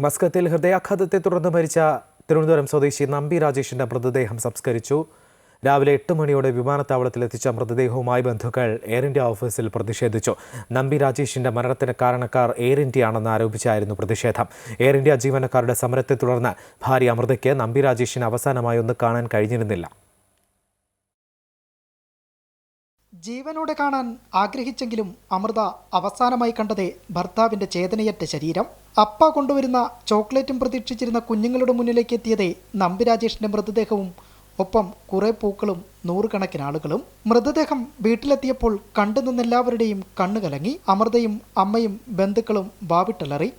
മസ്കത്തിൽ ഹൃദയാഘാതത്തെ തുടർന്ന് മരിച്ച തിരുവനന്തപുരം സ്വദേശി നമ്പി രാജേഷിന്റെ മൃതദേഹം സംസ്കരിച്ചു. രാവിലെ 8 മണിയോടെ വിമാനത്താവളത്തിലെത്തിച്ച മൃതദേഹവുമായി ബന്ധുക്കൾ എയർ ഇന്ത്യ ഓഫീസിൽ പ്രതിഷേധിച്ചു. നമ്പി രാജേഷിന്റെ മരണത്തിന് കാരണക്കാർ എയർ ഇന്ത്യയാണെന്ന് ആരോപിച്ചായിരുന്നു പ്രതിഷേധം. എയർ ഇന്ത്യ ജീവനക്കാരുടെ സമരത്തെ തുടർന്ന് ഭാര്യ അമൃതയ്ക്ക് നമ്പി രാജേഷിനെ അവസാനമായി ഒന്ന് കാണാൻ കഴിഞ്ഞിരുന്നില്ല. ജീവനോടെ കാണാൻ ആഗ്രഹിച്ചെങ്കിലും അമൃത അവസാനമായി കണ്ടത് ഭർത്താവിന്റെ ചേതനയറ്റ ശരീരം. അപ്പ കൊണ്ടുവരുന്ന ചോക്ലേറ്റും പ്രതീക്ഷിച്ചിരുന്ന കുഞ്ഞുങ്ങളുടെ മുന്നിലേക്ക് എത്തിയത് നമ്പി രാജേഷിന്റെ മൃതദേഹവും ഒപ്പം കുറെ പൂക്കളും നൂറുകണക്കിന് ആളുകളും. മൃതദേഹം വീട്ടിലെത്തിയപ്പോൾ കണ്ടുനിന്നെല്ലാവരുടെയും കണ്ണുകലങ്ങി. അമൃതയും അമ്മയും ബന്ധുക്കളും വാവിട്ടലറി.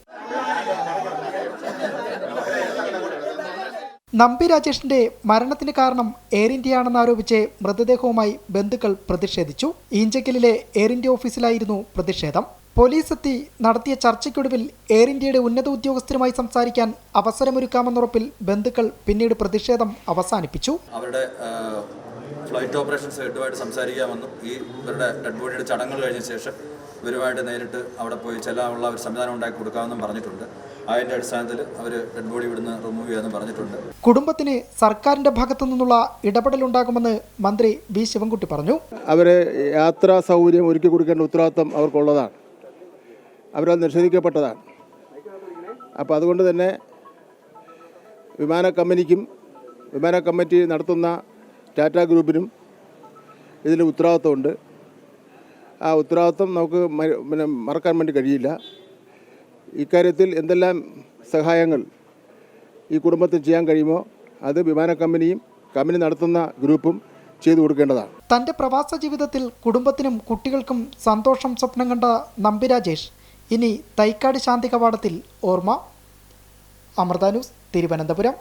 നമ്പി രാജേഷിന്റെ മരണത്തിന് കാരണം എയർ ഇന്ത്യയാണെന്ന് ആരോപിച്ച് മൃതദേഹവുമായി ബന്ധുക്കൾ പ്രതിഷേധിച്ചു. ഈഞ്ചക്കലിലെ എയർ ഇന്ത്യ ഓഫീസിലായിരുന്നു പ്രതിഷേധം. പോലീസ് എത്തി നടത്തിയ ചർച്ചയ്ക്കൊടുവിൽ എയർ ഇന്ത്യയുടെ ഉന്നത ഉദ്യോഗസ്ഥരുമായി സംസാരിക്കാൻ അവസരമൊരുക്കാമെന്നുറപ്പിൽ ബന്ധുക്കൾ പിന്നീട് പ്രതിഷേധം അവസാനിപ്പിച്ചു. അവരുടെ ഫ്ലൈറ്റ് ഓപ്പറേഷൻസ് ഹെഡുമായിട്ട് സംസാരിക്കാമെന്നും ഇവരുടെ ഡെഡ് ബോഡിയുടെ ചടങ്ങുകൾ കഴിഞ്ഞ ശേഷം ഇവരുമായിട്ട് നേരിട്ട് അവിടെ പോയി ചെല്ലാനുള്ള ഒരു സംവിധാനം ഉണ്ടാക്കി കൊടുക്കാമെന്നും പറഞ്ഞിട്ടുണ്ട്. അതിന്റെ അടിസ്ഥാനത്തിൽ അവർ ഡെഡ് ബോഡി ഇവിടുന്ന് റിമൂവ് ചെയ്യാമെന്നും പറഞ്ഞിട്ടുണ്ട്. കുടുംബത്തിന് സർക്കാരിന്റെ ഭാഗത്തു നിന്നുള്ള ഇടപെടലുണ്ടാകുമെന്ന് മന്ത്രി വി ശിവൻകുട്ടി പറഞ്ഞു. അവരെ യാത്രാ സൗകര്യം ഒരുക്കി കൊടുക്കേണ്ട ഉത്തരവാദിത്വം അവർക്കുള്ളതാണ്. അവരത് നിഷേധിക്കപ്പെട്ടതാണ്. അപ്പോൾ അതുകൊണ്ട് തന്നെ വിമാന കമ്പനിക്കും വിമാന കമ്മിറ്റി നടത്തുന്ന ടാറ്റ ഗ്രൂപ്പിനും ഇതിൽ ഉത്തരവാദിത്വമുണ്ട്. ആ ഉത്തരവാദിത്വം നമുക്ക് മറക്കാൻ വേണ്ടി കഴിയില്ല. ഇക്കാര്യത്തിൽ എന്തെല്ലാം സഹായങ്ങൾ ഈ കുടുംബത്തിന് ചെയ്യാൻ കഴിയുമോ അത് വിമാന കമ്പനിയും കമ്പനി നടത്തുന്ന ഗ്രൂപ്പും ചെയ്തു കൊടുക്കേണ്ടതാണ്. തൻ്റെ പ്രവാസ ജീവിതത്തിൽ കുടുംബത്തിനും കുട്ടികൾക്കും സന്തോഷം സ്വപ്നം കണ്ട നമ്പി രാജേഷ് ഇനി തൈക്കാട് ശാന്തി കവാടത്തിൽ ഓർമ്മ. അമൃത ന്യൂസ്, തിരുവനന്തപുരം.